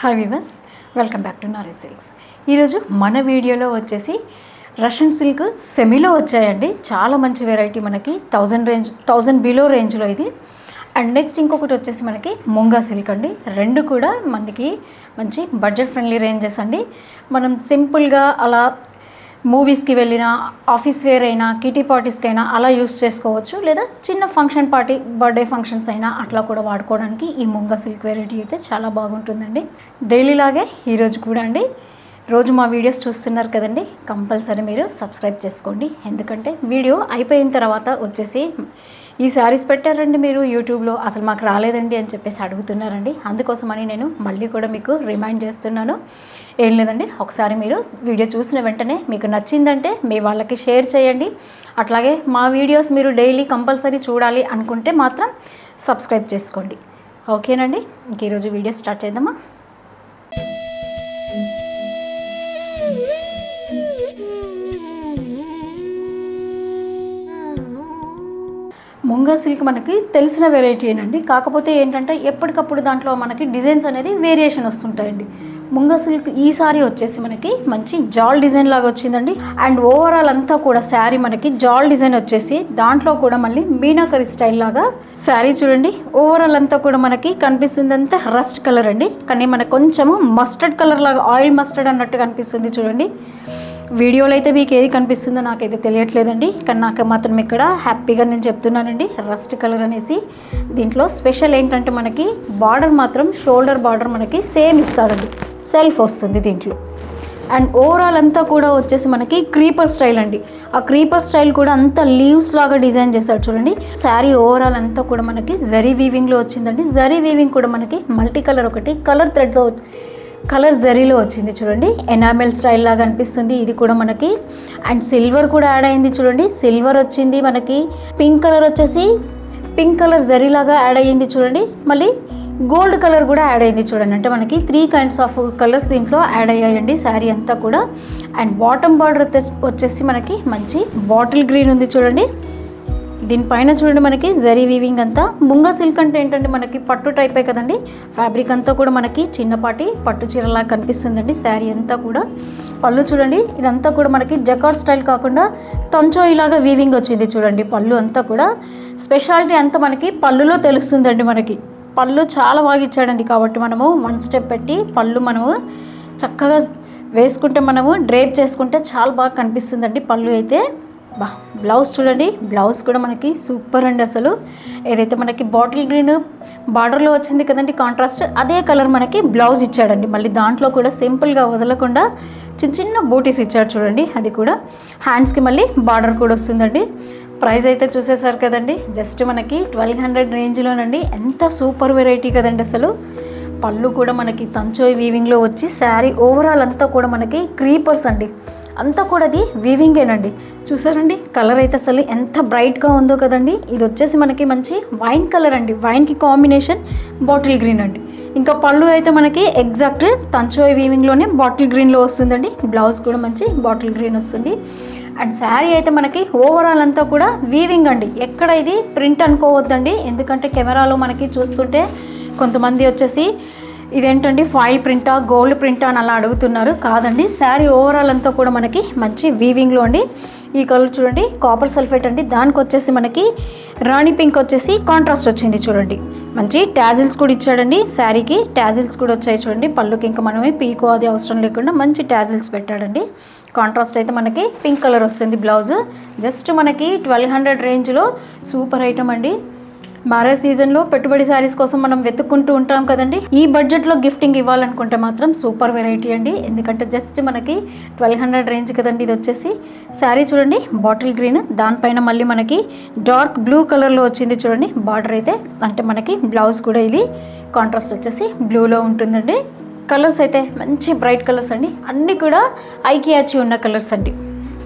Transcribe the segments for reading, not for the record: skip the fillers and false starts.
Hi viewers, welcome back to Nari silks. ఈరోజు మన వీడియోలో వచ్చేసి రష్యన్ సిల్క్ సెమీలో వచ్చాయండి. చాలా మంచి వెరైటీ, మనకి 1000 బిలో రేంజ్లో ఇది. అండ్ నెక్స్ట్ ఇంకొకటి వచ్చేసి మనకి ముంగా సిల్క్ అండి. రెండు కూడా మనకి మంచి బడ్జెట్ ఫ్రెండ్లీ రేంజెస్ అండి. మనం సింపుల్గా అలా మూవీస్కి వెళ్ళినా, ఆఫీస్ వేర్ అయినా, కిటీ పార్టీస్కి అయినా అలా యూస్ చేసుకోవచ్చు, లేదా చిన్న ఫంక్షన్ పార్టీ, బర్త్డే ఫంక్షన్స్ అయినా అట్లా కూడా వాడుకోవడానికి ఈ ముంగా సిల్క్ వెరైటీ అయితే చాలా బాగుంటుందండి. డైలీ లాగే ఈరోజు కూడా అండి. రోజు మా వీడియోస్ చూస్తున్నారు కదండి, కంపల్సరీ మీరు సబ్స్క్రైబ్ చేసుకోండి. ఎందుకంటే వీడియో అయిపోయిన తర్వాత వచ్చేసి ఈ శారీస్ పెట్టారండి మీరు యూట్యూబ్లో, అసలు మాకు రాలేదండి అని చెప్పేసి అడుగుతున్నారండి. అందుకోసమని నేను మళ్ళీ కూడా మీకు రిమైండ్ చేస్తున్నాను. ఏం లేదండి, ఒకసారి మీరు వీడియో చూసిన వెంటనే మీకు నచ్చిందంటే మీ వాళ్ళకి షేర్ చేయండి. అట్లాగే మా వీడియోస్ మీరు డైలీ కంపల్సరీ చూడాలి అనుకుంటే మాత్రం సబ్స్క్రైబ్ చేసుకోండి. ఓకేనండి, ఇంక ఈరోజు వీడియో స్టార్ట్ చేద్దామా. ముంగా సిల్క్ మనకి తెలిసిన వెరైటీ ఏనండి. కాకపోతే ఏంటంటే ఎప్పటికప్పుడు దాంట్లో మనకి డిజైన్స్ అనేది వేరియేషన్ వస్తుంటాయండి. ముంగా సిల్క్ ఈ సారీ వచ్చేసి మనకి మంచి జాల్ డిజైన్ లాగా వచ్చిందండి. అండ్ ఓవరాల్ అంతా కూడా శారీ మనకి జాల్ డిజైన్ వచ్చేసి దాంట్లో కూడా మళ్ళీ మీనాకరి స్టైల్ లాగా శారీ చూడండి. ఓవరాల్ అంతా కూడా మనకి కనిపిస్తుంది అంతా రస్ట్ కలర్ అండి, కానీ మనకు కొంచెము మస్టర్డ్ కలర్ లాగా, ఆయిల్ మస్టర్డ్ అన్నట్టు కనిపిస్తుంది చూడండి. వీడియోలో అయితే మీకు ఏది కనిపిస్తుందో నాకైతే తెలియట్లేదండి, కానీ నాకు మాత్రం ఇక్కడ హ్యాపీగా నేను చెప్తున్నానండి రస్ట్ కలర్ అనేసి. దీంట్లో స్పెషల్ ఏంటంటే మనకి బార్డర్ మాత్రం షోల్డర్ బార్డర్ మనకి సేమ్ ఇస్తాడండి, సెల్ఫ్ వస్తుంది దీంట్లో. అండ్ ఓవరాల్ అంతా కూడా వచ్చేసి మనకి క్రీపర్ స్టైల్ అండి. ఆ క్రీపర్ స్టైల్ కూడా అంతా లీవ్స్ లాగా డిజైన్ చేశాడు చూడండి. శారీ ఓవరాల్ అంతా కూడా మనకి జరీ వీవింగ్లో వచ్చిందండి. జరీ వీవింగ్ కూడా మనకి మల్టీ కలర్, ఒకటి కలర్ థ్రెడ్తో కలర్ జరీలో వచ్చింది చూడండి. ఎనామెల్ స్టైల్ లాగా అనిపిస్తుంది ఇది కూడా మనకి. అండ్ సిల్వర్ కూడా యాడ్ అయింది చూడండి. సిల్వర్ వచ్చింది మనకి. పింక్ కలర్ వచ్చేసి పింక్ కలర్ జరీలాగా యాడ్ అయ్యింది చూడండి. మళ్ళీ గోల్డ్ కలర్ కూడా యాడ్ అయింది చూడండి. అంటే మనకి 3 kinds ఆఫ్ కలర్స్ దీంట్లో యాడ్ అయ్యాయండి శారీ అంతా కూడా. అండ్ బాటమ్ బార్డర్ వచ్చేసి మనకి మంచి బాటిల్ గ్రీన్ ఉంది చూడండి. దీనిపైన చూడండి మనకి జరీ వీవింగ్ అంతా. ముంగా సిల్క్ అంటే ఏంటంటే మనకి పట్టు టైపే కదండి. ఫ్యాబ్రిక్ అంతా కూడా మనకి చిన్నపాటి పట్టు చీరలా కనిపిస్తుందండి శారీ అంతా కూడా. పళ్ళు చూడండి, ఇదంతా కూడా మనకి జకార్డ్ స్టైల్ కాకుండా తంచో ఇలాగా వీవింగ్ వచ్చింది చూడండి. పళ్ళు అంతా కూడా స్పెషాలిటీ అంతా మనకి పళ్ళులో తెలుస్తుందండి. మనకి పళ్ళు చాలా బాగా ఇచ్చాడండి, కాబట్టి మనము 1 step పెట్టి పళ్ళు మనము చక్కగా వేసుకుంటే, మనము డ్రేప్ చేసుకుంటే చాలా బాగా కనిపిస్తుందండి పళ్ళు అయితే. బ్లౌజ్ చూడండి, బ్లౌజ్ కూడా మనకి సూపర్ అండి. అసలు ఏదైతే మనకి బాటిల్ గ్రీన్ బార్డర్లో వచ్చింది కదండి కాంట్రాస్ట్, అదే కలర్ మనకి బ్లౌజ్ ఇచ్చాడండి. మళ్ళీ దాంట్లో కూడా సింపుల్గా వదలకుండా చిన్న చిన్న బూటీస్ ఇచ్చాడు చూడండి. అది కూడా హ్యాండ్స్కి మళ్ళీ బార్డర్ కూడా వస్తుందండి. ప్రైస్ అయితే చూసేసారు కదండి, జస్ట్ మనకి 1200 రేంజ్లోనండి. ఎంత సూపర్ వెరైటీ కదండి అసలు. పళ్ళు కూడా మనకి తంచోయ్ వీవింగ్లో వచ్చి శారీ ఓవరాల్ అంతా కూడా మనకి క్రీపర్స్ అండి, అంతా కూడా అది వీవింగేనండి. చూసారండి కలర్ అయితే అసలు ఎంత బ్రైట్గా ఉందో కదండి. ఇది వచ్చేసి మనకి మంచి వైన్ కలర్ అండి. వైన్కి కాంబినేషన్ బాటిల్ గ్రీన్ అండి. ఇంకా పళ్ళు అయితే మనకి ఎగ్జాక్ట్ తంచోయ్ వీవింగ్లోనే బాటిల్ గ్రీన్లో వస్తుందండి. బ్లౌజ్ కూడా మంచి బాటిల్ గ్రీన్ వస్తుంది. అండ్ శారీ అయితే మనకి ఓవరాల్ అంతా కూడా వీవింగ్ అండి. ఎక్కడ ఇది ప్రింట్ అనుకోవద్దండి, ఎందుకంటే కెమెరాలో మనకి చూస్తుంటే కొంతమంది వచ్చేసి ఇదేంటండి ఫాయిల్ ప్రింటా, గోల్డ్ ప్రింటా అని అలా అడుగుతున్నారు. కాదండి, శారీ ఓవరాల్ అంతా కూడా మనకి మంచి వీవింగ్లో అండి. ఈ కలర్ చూడండి కాపర్ సల్ఫేట్ అండి. దానికి వచ్చేసి మనకి రాణి పింక్ వచ్చేసి కాంట్రాస్ట్ వచ్చింది చూడండి. మంచి టాజిల్స్ కూడా ఇచ్చాడండి శారీకి. టాజిల్స్ కూడా వచ్చాయి చూడండి. పళ్ళుకి ఇంకా మనమే పీకో అది అవసరం లేకుండా మంచి టాజిల్స్ పెట్టాడండి. కాంట్రాస్ట్ అయితే మనకి పింక్ కలర్ వస్తుంది బ్లౌజ్. జస్ట్ మనకి 1200 రేంజ్లో సూపర్ ఐటమ్ అండి. మ్యారేజ్ సీజన్లో పెట్టుబడి శారీస్ కోసం మనం వెతుక్కుంటూ ఉంటాం కదండి. ఈ బడ్జెట్లో గిఫ్టింగ్ ఇవ్వాలనుకుంటే మాత్రం సూపర్ వెరైటీ అండి. ఎందుకంటే జస్ట్ మనకి 1200 రేంజ్ కదండి. ఇది వచ్చేసి శారీ చూడండి బాటిల్ గ్రీన్, దానిపైన మళ్ళీ మనకి డార్క్ బ్లూ కలర్లో వచ్చింది చూడండి బార్డర్ అయితే. అంటే మనకి బ్లౌజ్ కూడా ఇది కాంట్రాస్ట్ వచ్చేసి బ్లూలో ఉంటుందండి. కలర్స్ అయితే మంచి బ్రైట్ కలర్స్ అండి, అన్నీ కూడా ఐకి అచ్చి ఉన్న కలర్స్ అండి.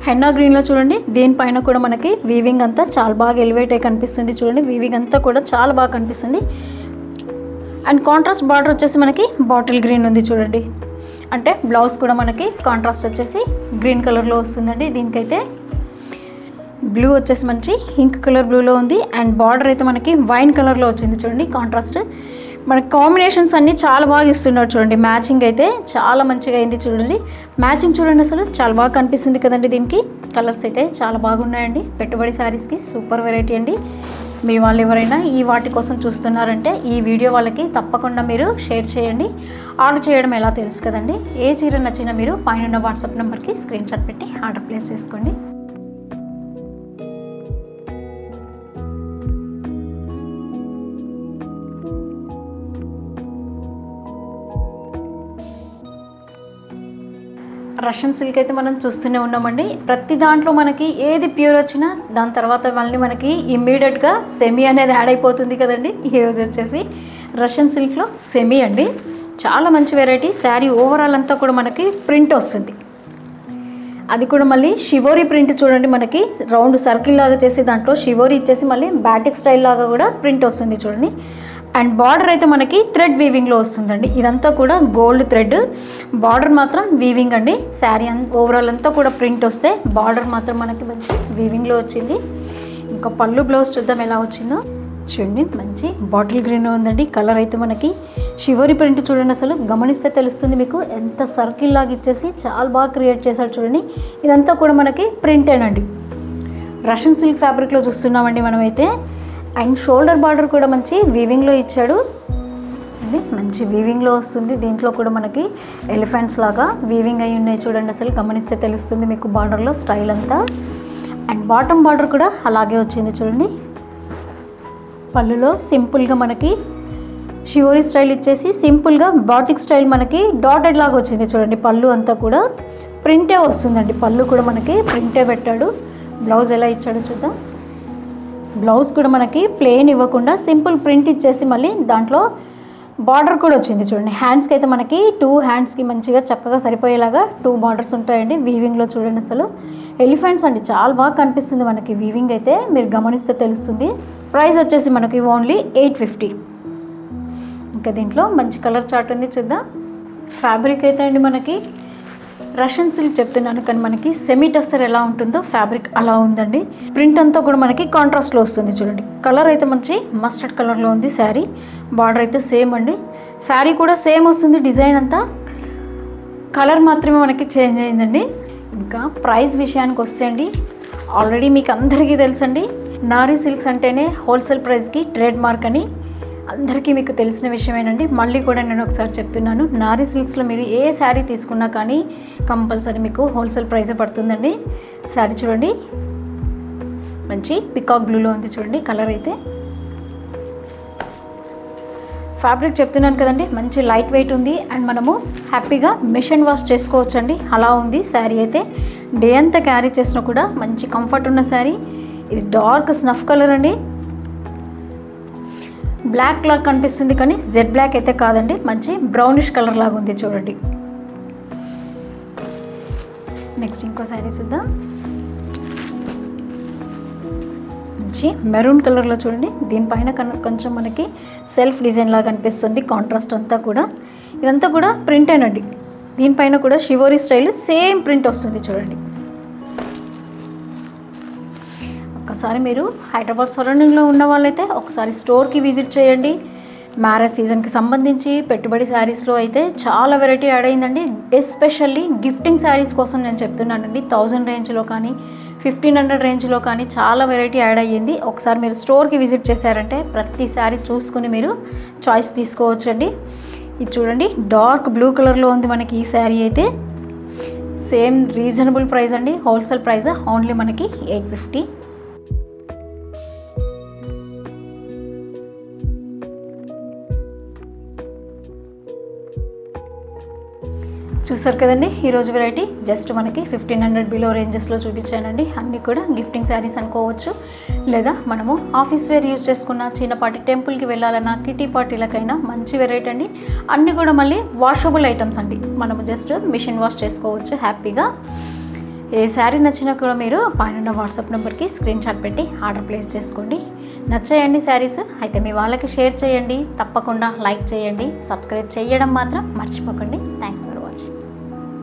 హెన్నా గ్రీన్లో చూడండి, దీనిపైన కూడా మనకి వీవింగ్ అంతా చాలా బాగా ఎలివేట్ అయి కనిపిస్తుంది చూడండి. వీవింగ్ అంతా కూడా చాలా బాగా కనిపిస్తుంది. అండ్ కాంట్రాస్ట్ బార్డర్ వచ్చేసి మనకి బాటిల్ గ్రీన్ ఉంది చూడండి. అంటే బ్లౌజ్ కూడా మనకి కాంట్రాస్ట్ వచ్చేసి గ్రీన్ కలర్లో వస్తుందండి. దీనికైతే బ్లూ వచ్చేసి మంచి పింక్ కలర్ బ్లూలో ఉంది. అండ్ బార్డర్ అయితే మనకి వైన్ కలర్లో వచ్చింది చూడండి కాంట్రాస్ట్. మనకి కాంబినేషన్స్ అన్నీ చాలా బాగా ఇస్తున్నారు చూడండి. మ్యాచింగ్ అయితే చాలా మంచిగా అయింది చూడండి. మ్యాచింగ్ చూడండి, అసలు చాలా బాగా కనిపిస్తుంది కదండి. దీనికి కలర్స్ అయితే చాలా బాగున్నాయండి. పెట్టుబడి శారీస్కి సూపర్ వెరైటీ అండి. మీ వాళ్ళు ఎవరైనా ఈ వాటి కోసం చూస్తున్నారంటే ఈ వీడియో వాళ్ళకి తప్పకుండా మీరు షేర్ చేయండి. ఆర్డర్ చేయడం ఎలా తెలుసు కదండి. ఏ చీర నచ్చినా మీరు పైన వాట్సాప్ నెంబర్కి స్క్రీన్ షాట్ పెట్టి ఆర్డర్ ప్లేస్ చేసుకోండి. రష్యన్ సిల్క్ అయితే మనం చూస్తూనే ఉన్నామండి. ప్రతి దాంట్లో మనకి ఏది ప్యూర్ వచ్చినా దాని తర్వాత మళ్ళీ మనకి ఇమ్మీడియట్గా సెమీ అనేది యాడ్ అయిపోతుంది కదండి. ఈరోజు వచ్చేసి రష్యన్ సిల్క్లో సెమీ అండి. చాలా మంచి వెరైటీ. శారీ ఓవరాల్ అంతా కూడా మనకి ప్రింట్ వస్తుంది. అది కూడా మళ్ళీ షివోరీ ప్రింట్ చూడండి. మనకి రౌండ్ సర్కిల్ లాగా చేసి దాంట్లో షివోరీ ఇచ్చేసి మళ్ళీ బాటిక్ స్టైల్ లాగా కూడా ప్రింట్ వస్తుంది చూడండి. అండ్ బార్డర్ అయితే మనకి థ్రెడ్ వీవింగ్లో వస్తుందండి. ఇదంతా కూడా గోల్డ్ థ్రెడ్, బార్డర్ మాత్రం వీవింగ్ అండి. శారీ ఓవరాల్ అంతా కూడా ప్రింట్ వస్తే బార్డర్ మాత్రం మనకి మంచి వీవింగ్లో వచ్చింది. ఇంకా పళ్ళు బ్లౌజ్ చూద్దాం ఎలా వచ్చిందో. చూడండి, మంచి బాటిల్ గ్రీన్ ఉందండి. కలర్ అయితే మనకి షివోరీ ప్రింట్ చూడండి, అసలు గమనిస్తే తెలుస్తుంది మీకు. ఎంత సర్కిల్ లాగా ఇచ్చేసి చాలా బాగా క్రియేట్ చేశారు చూడండి. ఇదంతా కూడా మనకి ప్రింటేనండి. రష్యన్ సిల్క్ ఫ్యాబ్రిక్లో చూస్తున్నామండి మనమైతే. అండ్ షోల్డర్ బార్డర్ కూడా మంచి వీవింగ్లో ఇచ్చాడు అండి. మంచి వీవింగ్లో వస్తుంది. దీంట్లో కూడా మనకి ఎలిఫెంట్స్ లాగా వీవింగ్ అయి ఉన్నాయి చూడండి, అసలు గమనిస్తే తెలుస్తుంది మీకు బార్డర్లో స్టైల్ అంతా. అండ్ బాటమ్ బార్డర్ కూడా అలాగే వచ్చింది చూడండి. పళ్ళులో సింపుల్గా మనకి షివోరీ స్టైల్ ఇచ్చేసి సింపుల్గా బాటిక్ స్టైల్ మనకి డాటెడ్ లాగా వచ్చింది చూడండి. పళ్ళు అంతా కూడా ప్రింటే వస్తుందండి. పళ్ళు కూడా మనకి ప్రింటే పెట్టాడు. బ్లౌజ్ ఎలా ఇచ్చాడో చూద్దాం. బ్లౌజ్ కూడా మనకి ప్లెయిన్ ఇవ్వకుండా సింపుల్ ప్రింట్ ఇచ్చేసి మళ్ళీ దాంట్లో బార్డర్ కూడా వచ్చింది చూడండి. హ్యాండ్స్కి అయితే మనకి 2 హ్యాండ్స్కి మంచిగా చక్కగా సరిపోయేలాగా 2 బార్డర్స్ ఉంటాయండి వీవింగ్లో చూడండి. అసలు ఎలిఫెంట్స్ అండి, చాలా బాగా కనిపిస్తుంది మనకి వీవింగ్ అయితే, మీరు గమనిస్తే తెలుస్తుంది. ప్రైస్ వచ్చేసి మనకి ఓన్లీ 850. ఇంకా దీంట్లో మంచి కలర్ చార్ట్ ఉంది చూద్దాం. ఫ్యాబ్రిక్ అయితే అండి మనకి రష్యన్ సిల్క్ చెప్తున్నాను కానీ మనకి సెమీ టస్సర్ ఎలా ఉంటుందో ఫ్యాబ్రిక్ అలా ఉందండి. ప్రింట్ అంతా కూడా మనకి కాంట్రాస్ట్లో వస్తుంది చూడండి. కలర్ అయితే మంచి మస్టర్డ్ కలర్లో ఉంది శారీ. బార్డర్ అయితే సేమ్ అండి. శారీ కూడా సేమ్ వస్తుంది. డిజైన్ అంతా కలర్ మాత్రమే మనకి చేంజ్ అయిందండి. ఇంకా ప్రైస్ విషయానికి వస్తే అండి, ఆల్రెడీ మీకు అందరికీ తెలుసండి, నారీ సిల్క్స్ అంటేనే హోల్సేల్ ప్రైస్కి ట్రేడ్ మార్క్ అని అందరికీ మీకు తెలిసిన విషయమేనండి. మళ్ళీ కూడా నేను ఒకసారి చెప్తున్నాను, నారీ సిల్క్స్లో మీరు ఏ శారీ తీసుకున్నా కానీ కంపల్సరీ మీకు హోల్సేల్ ప్రైసే పడుతుందండి. శారీ చూడండి, మంచి పికాక్ బ్లూలో ఉంది చూడండి. కలర్ అయితే ఫ్యాబ్రిక్ చెప్తున్నాను కదండి, మంచి లైట్ వెయిట్ ఉంది. అండ్ మనము హ్యాపీగా మిషన్ వాష్ చేసుకోవచ్చండి, అలా ఉంది శారీ అయితే. డే అంతా క్యారీ చేసినా కూడా మంచి కంఫర్ట్ ఉన్న శారీ. ఇది డార్క్ స్నఫ్ కలర్ అండి. బ్లాక్ లాగా కనిపిస్తుంది కానీ జెడ్ బ్లాక్ అయితే కాదండి, మంచి బ్రౌనిష్ కలర్ లాగా ఉంది చూడండి. నెక్స్ట్ ఇంకో శారీ చూద్దాం. మంచి మెరూన్ కలర్లో చూడండి. దీనిపైన కొంచెం మనకి సెల్ఫ్ డిజైన్ లాగా కనిపిస్తుంది. కాంట్రాస్ట్ అంతా కూడా ఇదంతా కూడా ప్రింటేనండి. దీనిపైన కూడా షివోరీ స్టైల్ సేమ్ ప్రింట్ వస్తుంది చూడండి. ఒకసారి మీరు హైదరాబాద్ సరౌండింగ్లో ఉన్న వాళ్ళైతే ఒకసారి స్టోర్కి విజిట్ చేయండి. మ్యారేజ్ సీజన్కి సంబంధించి పెట్టుబడి శారీస్లో అయితే చాలా వెరైటీ యాడ్ అయిందండి. ఎస్పెషల్లీ గిఫ్టింగ్ శారీస్ కోసం నేను చెప్తున్నానండి. 1000 రేంజ్లో కానీ 1500 రేంజ్లో కానీ చాలా వెరైటీ యాడ్ అయ్యింది. ఒకసారి మీరు స్టోర్కి విజిట్ చేశారంటే ప్రతి శారీ చూసుకుని మీరు చాయిస్ తీసుకోవచ్చండి. ఇది చూడండి, డార్క్ బ్లూ కలర్లో ఉంది మనకి ఈ శారీ అయితే. సేమ్ రీజనబుల్ ప్రైస్ అండి. హోల్సేల్ ప్రైస్ ఓన్లీ మనకి 850. చూసారు కదండి, ఈరోజు వెరైటీ జస్ట్ మనకి 1500 బిలో రేంజెస్లో చూపించానండి. అన్నీ కూడా గిఫ్టింగ్ శారీస్ అనుకోవచ్చు, లేదా మనము ఆఫీస్ వేర్ యూజ్ చేసుకున్న చిన్నపాటి టెంపుల్కి వెళ్ళాలన్నా కిటీ పార్టీలకైనా మంచి వెరైటీ అండి. అన్నీ కూడా మళ్ళీ వాషబుల్ ఐటమ్స్ అండి. మనము జస్ట్ మిషన్ వాష్ చేసుకోవచ్చు హ్యాపీగా. ఏ శారీ నచ్చినా కూడా మీరు పైన వాట్సాప్ నెంబర్కి స్క్రీన్ షాట్ పెట్టి ఆర్డర్ ప్లేస్ చేసుకోండి. నచ్చాయండి శారీస్ అయితే మీ వాళ్ళకి షేర్ చేయండి. తప్పకుండా లైక్ చేయండి. సబ్స్క్రైబ్ చేయడం మాత్రం మర్చిపోకండి. Thanks for watching.